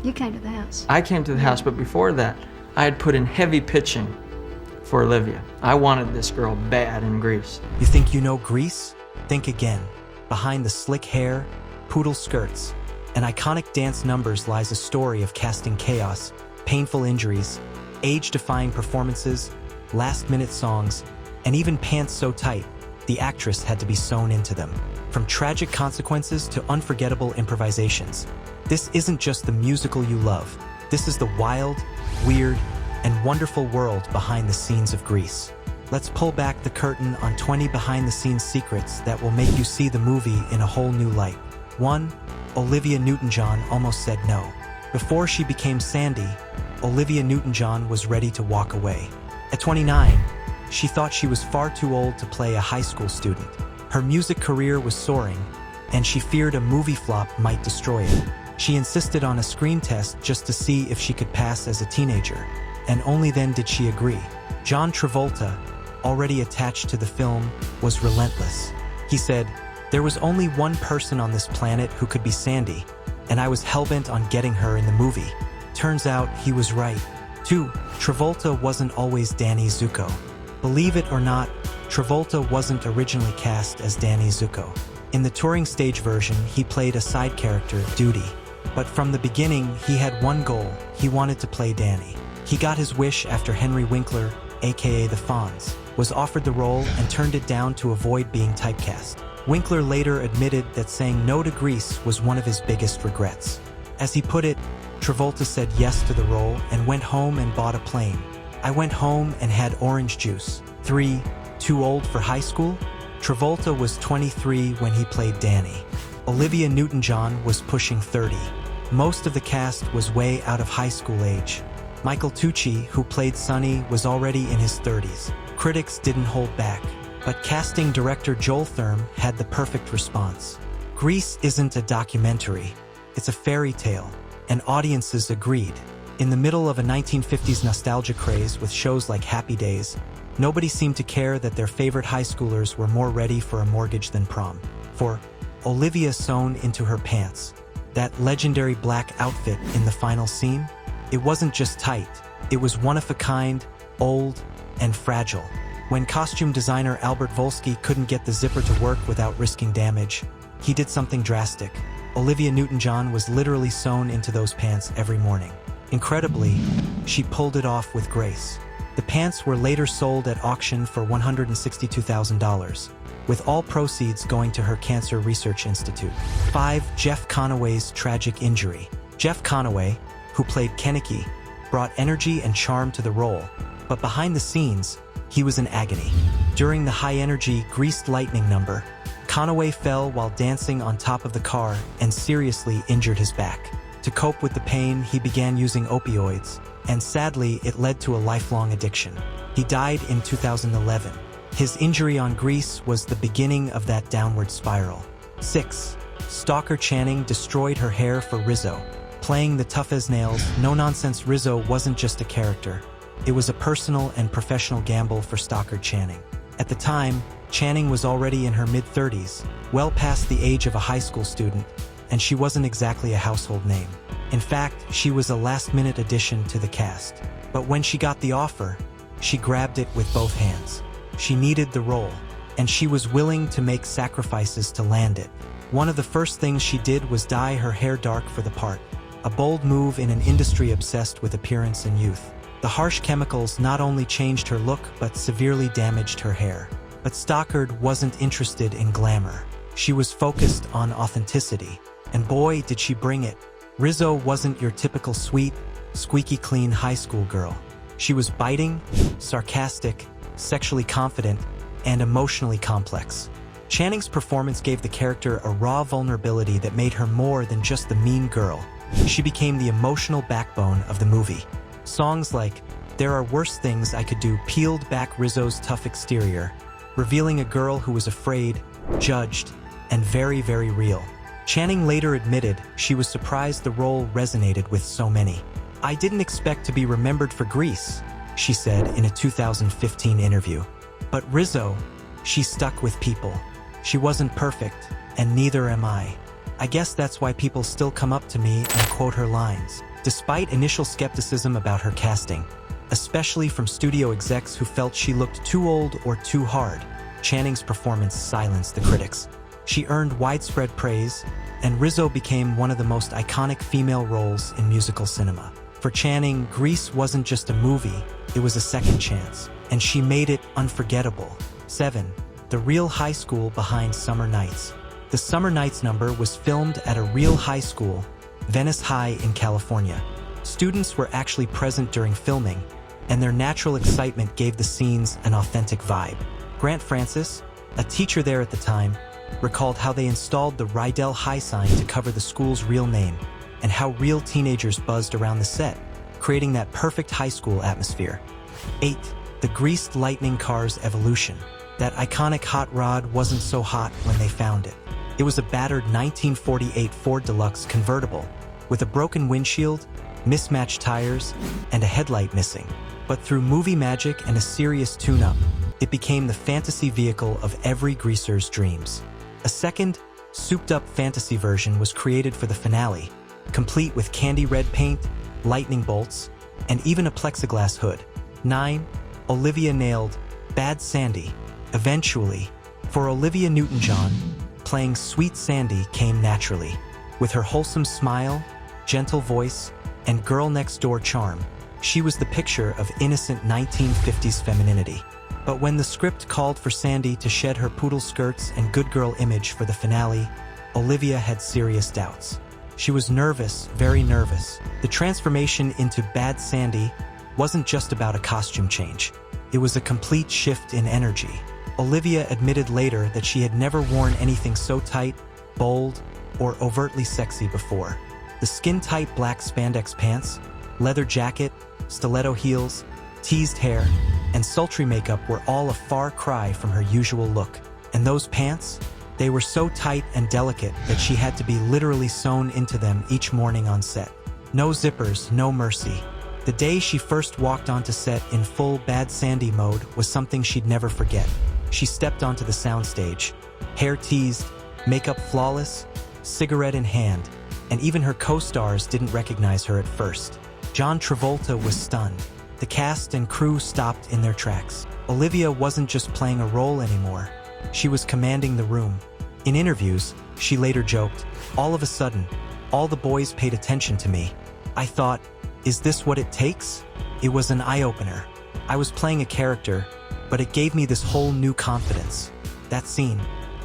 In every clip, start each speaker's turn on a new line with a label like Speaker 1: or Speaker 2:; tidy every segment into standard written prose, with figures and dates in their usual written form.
Speaker 1: You came to the house.
Speaker 2: I came to the house, but before that, I had put in heavy pitching for Olivia. I wanted this girl bad in Greece.
Speaker 3: You think you know Greece? Think again. Behind the slick hair, poodle skirts, and iconic dance numbers lies a story of casting chaos, painful injuries, age-defying performances, last-minute songs, and even pants so tight, the actress had to be sewn into them. From tragic consequences to unforgettable improvisations. This isn't just the musical you love. This is the wild, weird, and wonderful world behind the scenes of Grease. Let's pull back the curtain on 20 behind-the-scenes secrets that will make you see the movie in a whole new light. 1. Olivia Newton-John almost said no. Before she became Sandy, Olivia Newton-John was ready to walk away. At 29, she thought she was far too old to play a high school student. Her music career was soaring, and she feared a movie flop might destroy it. She insisted on a screen test just to see if she could pass as a teenager, and only then did she agree. John Travolta, already attached to the film, was relentless. He said, "There was only one person on this planet who could be Sandy, and I was hellbent on getting her in the movie." Turns out he was right. 2. Travolta wasn't always Danny Zuko. Believe it or not, Travolta wasn't originally cast as Danny Zuko. In the touring stage version, he played a side character, Duty. But from the beginning, he had one goal. He wanted to play Danny. He got his wish after Henry Winkler, aka the Fonz, was offered the role and turned it down to avoid being typecast. Winkler later admitted that saying no to Grease was one of his biggest regrets. As he put it, Travolta said yes to the role and went home and bought a plane. "I went home and had orange juice." 3. Too old for high school? Travolta was 23 when he played Danny. Olivia Newton-John was pushing 30. Most of the cast was way out of high school age. Michael Tucci, who played Sonny, was already in his 30s. Critics didn't hold back, but casting director Joel Thurm had the perfect response. Grease isn't a documentary, it's a fairy tale, and audiences agreed. In the middle of a 1950s nostalgia craze with shows like Happy Days, nobody seemed to care that their favorite high schoolers were more ready for a mortgage than prom. 4. Olivia sewn into her pants. That legendary black outfit in the final scene? It wasn't just tight, it was one-of-a-kind, old, and fragile. When costume designer Albert Volsky couldn't get the zipper to work without risking damage, he did something drastic. Olivia Newton-John was literally sewn into those pants every morning. Incredibly, she pulled it off with grace. The pants were later sold at auction for $162,000, with all proceeds going to her Cancer Research Institute. 5. Jeff Conaway's tragic injury. Jeff Conaway, who played Kenicky, brought energy and charm to the role, but behind the scenes, he was in agony. During the high-energy Greased Lightning number, Conaway fell while dancing on top of the car and seriously injured his back. To cope with the pain, he began using opioids, and sadly, it led to a lifelong addiction. He died in 2011. His injury on Grease was the beginning of that downward spiral. 6. Stalker Channing destroyed her hair for Rizzo. Playing the tough-as-nails, no-nonsense Rizzo wasn't just a character. It was a personal and professional gamble for Stockard Channing. At the time, Channing was already in her mid-30s, well past the age of a high school student, and she wasn't exactly a household name. In fact, she was a last-minute addition to the cast. But when she got the offer, she grabbed it with both hands. She needed the role, and she was willing to make sacrifices to land it. One of the first things she did was dye her hair dark for the part, a bold move in an industry obsessed with appearance and youth. The harsh chemicals not only changed her look but severely damaged her hair. But Stockard wasn't interested in glamour. She was focused on authenticity, and boy did she bring it. Rizzo wasn't your typical sweet, squeaky clean high school girl. She was biting, sarcastic, sexually confident, and emotionally complex. Channing's performance gave the character a raw vulnerability that made her more than just the mean girl. She became the emotional backbone of the movie. Songs like "There Are Worse Things I Could Do" peeled back Rizzo's tough exterior, revealing a girl who was afraid, judged, and very, very real. Channing later admitted she was surprised the role resonated with so many. "I didn't expect to be remembered for Grease," she said in a 2015 interview. But Rizzo, she stuck with people. She wasn't perfect, and neither am I. I guess that's why people still come up to me and quote her lines. Despite initial skepticism about her casting, especially from studio execs who felt she looked too old or too hard, Channing's performance silenced the critics. She earned widespread praise, and Rizzo became one of the most iconic female roles in musical cinema. For Channing, Grease wasn't just a movie, it was a second chance, and she made it unforgettable. 7. The real high school behind Summer Nights. The Summer Nights number was filmed at a real high school, Venice High in California. Students were actually present during filming, and their natural excitement gave the scenes an authentic vibe. Grant Francis, a teacher there at the time, recalled how they installed the Rydell High sign to cover the school's real name, and how real teenagers buzzed around the set, creating that perfect high school atmosphere. 8. The greased lightning car's evolution. That iconic hot rod wasn't so hot when they found it. It was a battered 1948 Ford Deluxe convertible, with a broken windshield, mismatched tires, and a headlight missing. But through movie magic and a serious tune-up, it became the fantasy vehicle of every greaser's dreams. A second, souped-up fantasy version was created for the finale, complete with candy red paint, lightning bolts, and even a plexiglass hood. 9. Olivia nailed Bad Sandy. Eventually, for Olivia Newton-John, playing Sweet Sandy came naturally. With her wholesome smile, gentle voice, and girl-next-door charm, she was the picture of innocent 1950s femininity. But when the script called for Sandy to shed her poodle skirts and good girl image for the finale, Olivia had serious doubts. She was nervous, very nervous. The transformation into Bad Sandy wasn't just about a costume change. It was a complete shift in energy. Olivia admitted later that she had never worn anything so tight, bold, or overtly sexy before. The skin-tight black spandex pants, leather jacket, stiletto heels, teased hair, and sultry makeup were all a far cry from her usual look. And those pants? They were so tight and delicate that she had to be literally sewn into them each morning on set. No zippers, no mercy. The day she first walked onto set in full Bad Sandy mode was something she'd never forget. She stepped onto the soundstage, hair teased, makeup flawless, cigarette in hand, and even her co-stars didn't recognize her at first. John Travolta was stunned. The cast and crew stopped in their tracks. Olivia wasn't just playing a role anymore. She was commanding the room. In interviews, she later joked, "All of a sudden, all the boys paid attention to me. I thought, is this what it takes?" It was an eye-opener. I was playing a character, but it gave me this whole new confidence. That scene,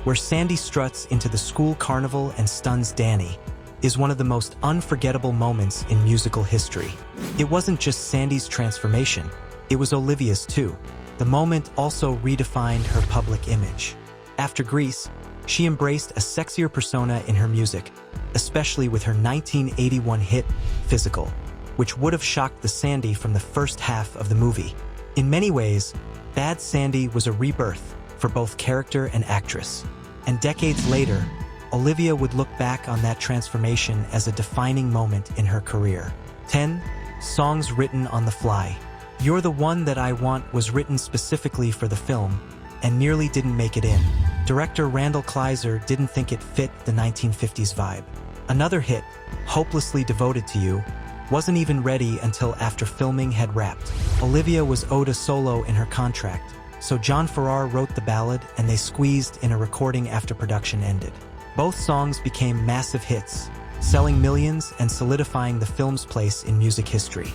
Speaker 3: where Sandy struts into the school carnival and stuns Danny, is one of the most unforgettable moments in musical history. It wasn't just Sandy's transformation, it was Olivia's too. The moment also redefined her public image. After Grease, she embraced a sexier persona in her music, especially with her 1981 hit, Physical, which would have shocked the Sandy from the first half of the movie. In many ways, Bad Sandy was a rebirth for both character and actress. And decades later, Olivia would look back on that transformation as a defining moment in her career. 10. Songs written on the fly. You're the One That I Want was written specifically for the film and nearly didn't make it in. Director Randall Kleiser didn't think it fit the 1950s vibe. Another hit, Hopelessly Devoted to You, wasn't even ready until after filming had wrapped. Olivia was owed a solo in her contract, so John Farrar wrote the ballad and they squeezed in a recording after production ended. Both songs became massive hits, selling millions and solidifying the film's place in music history.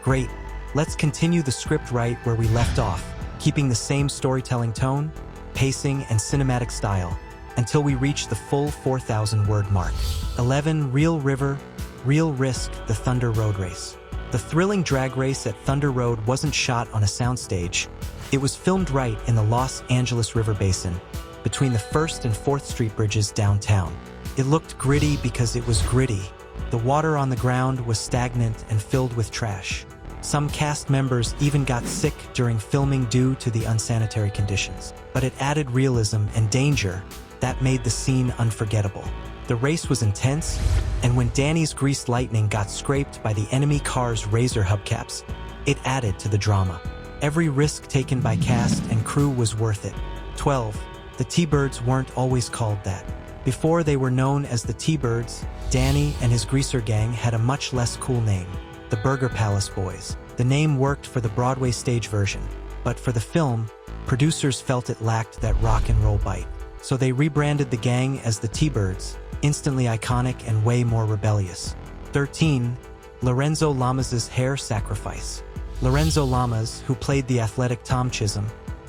Speaker 3: Great, let's continue the script right where we left off, keeping the same storytelling tone, pacing, and cinematic style, until we reach the full 4,000-word mark. 11. Real River, Real Risk, The Thunder Road Race. The thrilling drag race at Thunder Road wasn't shot on a soundstage. It was filmed right in the Los Angeles River Basin, between the 1st and 4th Street bridges downtown. It looked gritty because it was gritty. The water on the ground was stagnant and filled with trash. Some cast members even got sick during filming due to the unsanitary conditions. But it added realism and danger that made the scene unforgettable. The race was intense, and when Danny's greased lightning got scraped by the enemy car's razor hubcaps, it added to the drama. Every risk taken by cast and crew was worth it. 12. The Teabirds weren't always called that. Before they were known as the Teabirds, Danny and his greaser gang had a much less cool name, the Burger Palace Boys. The name worked for the Broadway stage version, but for the film, producers felt it lacked that rock and roll bite. So they rebranded the gang as the Teabirds, instantly iconic and way more rebellious. 13. Lorenzo Lamas' hair sacrifice. Lorenzo Lamas, who played the athletic Tom Chisholm,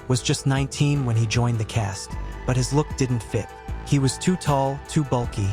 Speaker 3: was just 19 when he joined the cast, but his look didn't fit. He was too tall, too bulky,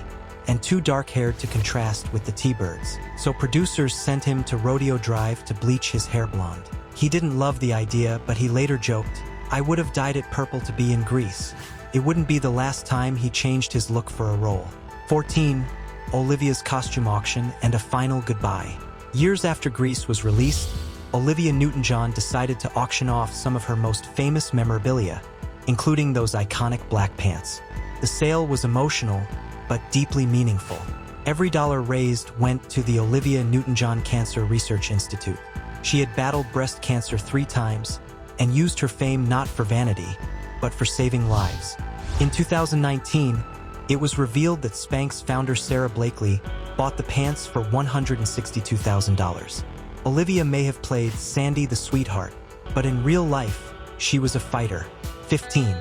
Speaker 3: and too dark-haired to contrast with the Teabirds. So producers sent him to Rodeo Drive to bleach his hair blonde. He didn't love the idea, but he later joked, "I would have dyed it purple to be in Grease." It wouldn't be the last time he changed his look for a role. 14. Olivia's costume auction and a final goodbye. Years after Grease was released, Olivia Newton-John decided to auction off some of her most famous memorabilia, including those iconic black pants. The sale was emotional, but deeply meaningful. Every dollar raised went to the Olivia Newton-John Cancer Research Institute. She had battled breast cancer 3 times and used her fame not for vanity, but for saving lives. In 2019, it was revealed that Spanx founder Sarah Blakely bought the pants for $162,000. Olivia may have played Sandy the sweetheart, but in real life, she was a fighter. 15.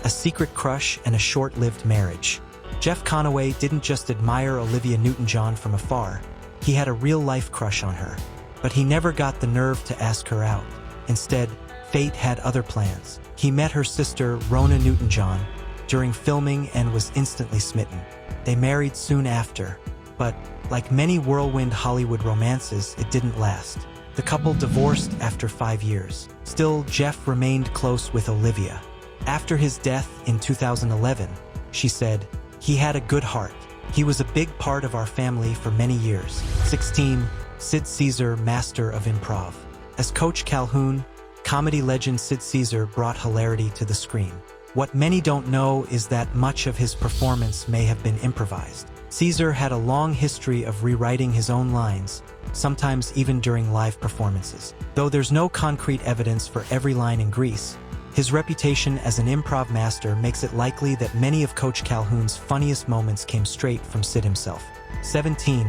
Speaker 3: A secret crush and a short-lived marriage. Jeff Conaway didn't just admire Olivia Newton-John from afar, he had a real-life crush on her. But he never got the nerve to ask her out. Instead, fate had other plans. He met her sister, Rona Newton-John, during filming and was instantly smitten. They married soon after, but like many whirlwind Hollywood romances, it didn't last. The couple divorced after 5 years. Still, Jeff remained close with Olivia. After his death in 2011, she said, "He had a good heart. He was a big part of our family for many years." 16. Sid Caesar, master of improv. As Coach Calhoun, comedy legend Sid Caesar brought hilarity to the screen. What many don't know is that much of his performance may have been improvised. Caesar had a long history of rewriting his own lines, sometimes even during live performances. Though there's no concrete evidence for every line in Grease, his reputation as an improv master makes it likely that many of Coach Calhoun's funniest moments came straight from Sid himself. 17.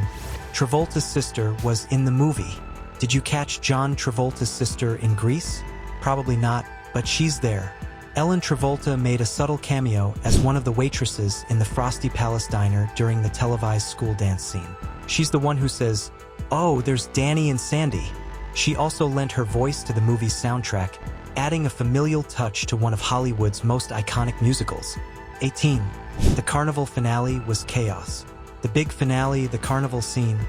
Speaker 3: Travolta's sister was in the movie. Did you catch John Travolta's sister in Grease? Probably not, but she's there. Ellen Travolta made a subtle cameo as one of the waitresses in the Frosty Palace diner during the televised school dance scene. She's the one who says, "Oh, there's Danny and Sandy." She also lent her voice to the movie's soundtrack, adding a familial touch to one of Hollywood's most iconic musicals. 18. The carnival finale was chaos. The big finale, the carnival scene,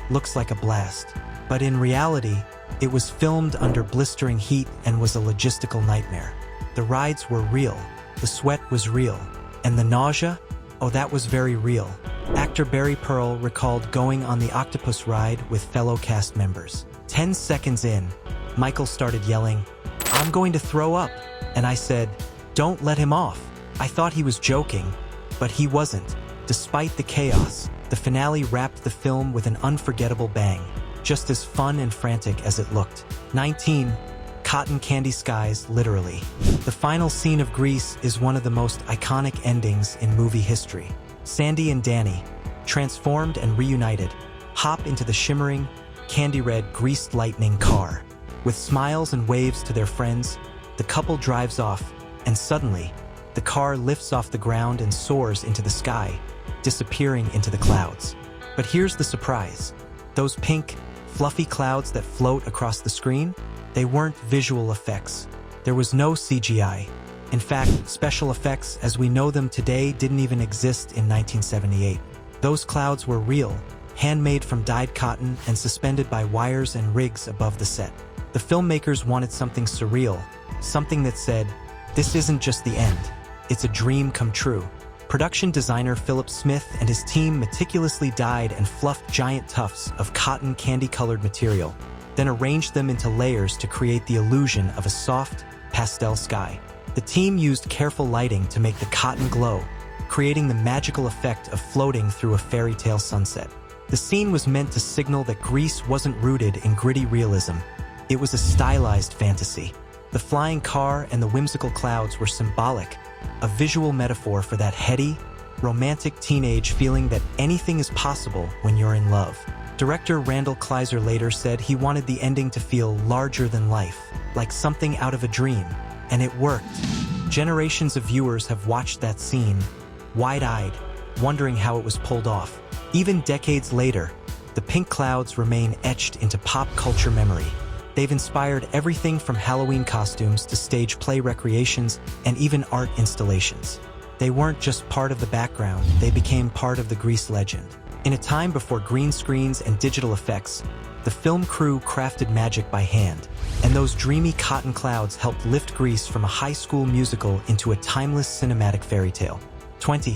Speaker 3: looks like a blast. But in reality, it was filmed under blistering heat and was a logistical nightmare. The rides were real, the sweat was real, and the nausea? Oh, that was very real. Actor Barry Pearl recalled going on the octopus ride with fellow cast members. 10 seconds in, Michael started yelling, "I'm going to throw up," and I said, "Don't let him off." I thought he was joking, but he wasn't. Despite the chaos, the finale wrapped the film with an unforgettable bang, just as fun and frantic as it looked. 19. Cotton candy skies, literally. The final scene of Grease is one of the most iconic endings in movie history. Sandy and Danny, transformed and reunited, hop into the shimmering, candy-red greased lightning car. With smiles and waves to their friends, the couple drives off, and suddenly, the car lifts off the ground and soars into the sky, disappearing into the clouds. But here's the surprise. Those pink, fluffy clouds that float across the screen, they weren't visual effects. There was no CGI. In fact, special effects as we know them today didn't even exist in 1978. Those clouds were real, handmade from dyed cotton and suspended by wires and rigs above the set. The filmmakers wanted something surreal, something that said, "This isn't just the end, it's a dream come true." Production designer Philip Smith and his team meticulously dyed and fluffed giant tufts of cotton candy-colored material, then arranged them into layers to create the illusion of a soft, pastel sky. The team used careful lighting to make the cotton glow, creating the magical effect of floating through a fairy tale sunset. The scene was meant to signal that Grease wasn't rooted in gritty realism. It was a stylized fantasy. The flying car and the whimsical clouds were symbolic, a visual metaphor for that heady, romantic teenage feeling that anything is possible when you're in love. Director Randall Kleiser later said he wanted the ending to feel larger than life, like something out of a dream, and it worked. Generations of viewers have watched that scene, wide-eyed, wondering how it was pulled off. Even decades later, the pink clouds remain etched into pop culture memory. They've inspired everything from Halloween costumes to stage play recreations and even art installations. They weren't just part of the background, they became part of the Grease legend. In a time before green screens and digital effects, the film crew crafted magic by hand, and those dreamy cotton clouds helped lift Grease from a high school musical into a timeless cinematic fairy tale. 20.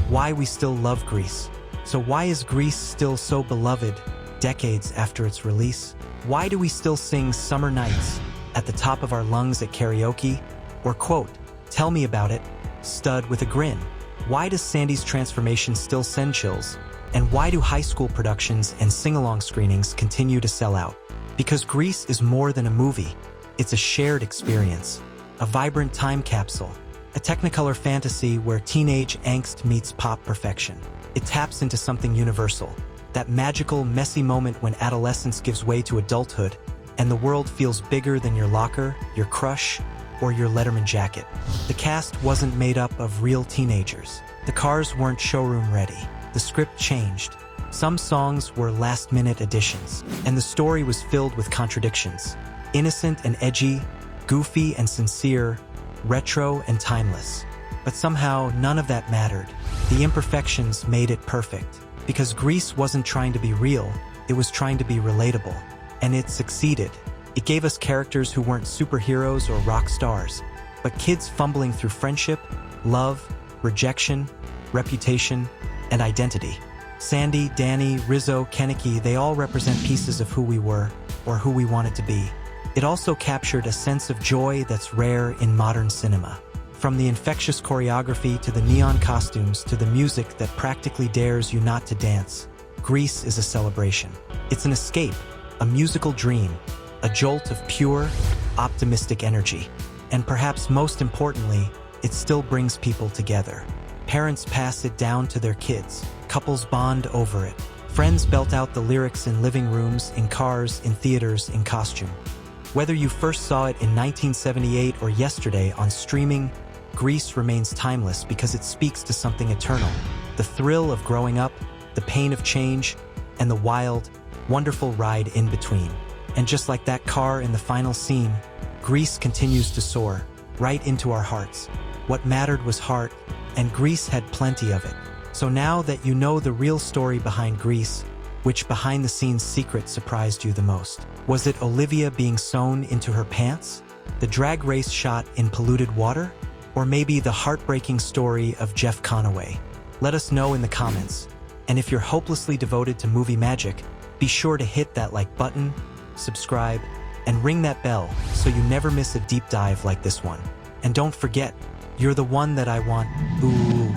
Speaker 3: Why we still love Grease. So why is Grease still so beloved decades after its release? Why do we still sing Summer Nights at the top of our lungs at karaoke? Or quote, "Tell me about it, stud with a grin"? Why does Sandy's transformation still send chills? And why do high school productions and sing-along screenings continue to sell out? Because Grease is more than a movie. It's a shared experience, a vibrant time capsule, a technicolor fantasy where teenage angst meets pop perfection. It taps into something universal, that magical, messy moment when adolescence gives way to adulthood and the world feels bigger than your locker, your crush, or your Letterman jacket. The cast wasn't made up of real teenagers. The cars weren't showroom ready. The script changed. Some songs were last-minute additions, and the story was filled with contradictions. Innocent and edgy, goofy and sincere, retro and timeless. But somehow, none of that mattered. The imperfections made it perfect. Because Grease wasn't trying to be real, it was trying to be relatable. And it succeeded. It gave us characters who weren't superheroes or rock stars, but kids fumbling through friendship, love, rejection, reputation, and identity. Sandy, Danny, Rizzo, Kenicky, they all represent pieces of who we were, or who we wanted to be. It also captured a sense of joy that's rare in modern cinema. From the infectious choreography to the neon costumes to the music that practically dares you not to dance, Grease is a celebration. It's an escape, a musical dream, a jolt of pure, optimistic energy. And perhaps most importantly, it still brings people together. Parents pass it down to their kids. Couples bond over it. Friends belt out the lyrics in living rooms, in cars, in theaters, in costume. Whether you first saw it in 1978 or yesterday on streaming, Grease remains timeless because it speaks to something eternal. The thrill of growing up, the pain of change, and the wild, wonderful ride in between. And just like that car in the final scene, Grease continues to soar, right into our hearts. What mattered was heart, and Grease had plenty of it. So now that you know the real story behind Grease, which behind-the-scenes secret surprised you the most? Was it Olivia being sewn into her pants? The drag race shot in polluted water? Or maybe the heartbreaking story of Jeff Conaway? Let us know in the comments. And if you're hopelessly devoted to movie magic, be sure to hit that like button, subscribe, and ring that bell so you never miss a deep dive like this one. And don't forget, you're the one that I want. Ooh.